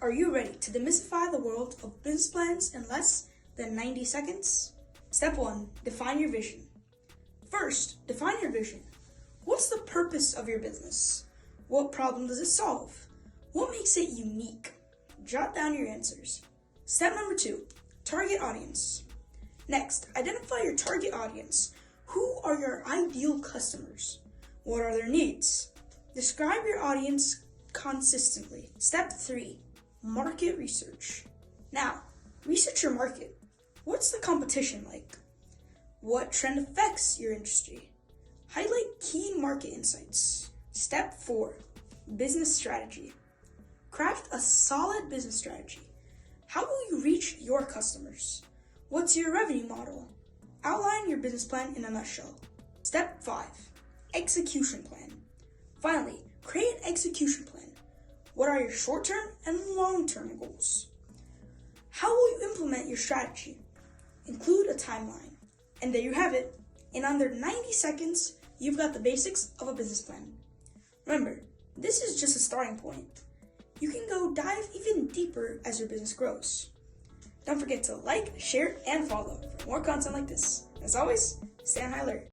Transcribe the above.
Are you ready to demystify the world of business plans in less than 90 seconds? Step 1. Define your vision. First, define your vision. What's the purpose of your business? What problem does it solve? What makes it unique? Jot down your answers. Step number 2. Target audience. Next, identify your target audience. Who are your ideal customers? What are their needs? Describe your audience consistently. Step 3. Market research. Now, research your market. What's the competition like? What trend affects your industry? Highlight key market insights. Step 4. Business strategy. Craft a solid business strategy. How will you reach your customers? What's your revenue model? Outline your business plan in a nutshell. Step 5. Execution plan. Finally, create an execution plan. What are your short-term and long-term goals? How will you implement your strategy? Include a timeline. And there you have it. In under 90 seconds, you've got the basics of a business plan. Remember, this is just a starting point. You can go dive even deeper as your business grows. Don't forget to like, share, and follow for more content like this. As always, stay on high alert.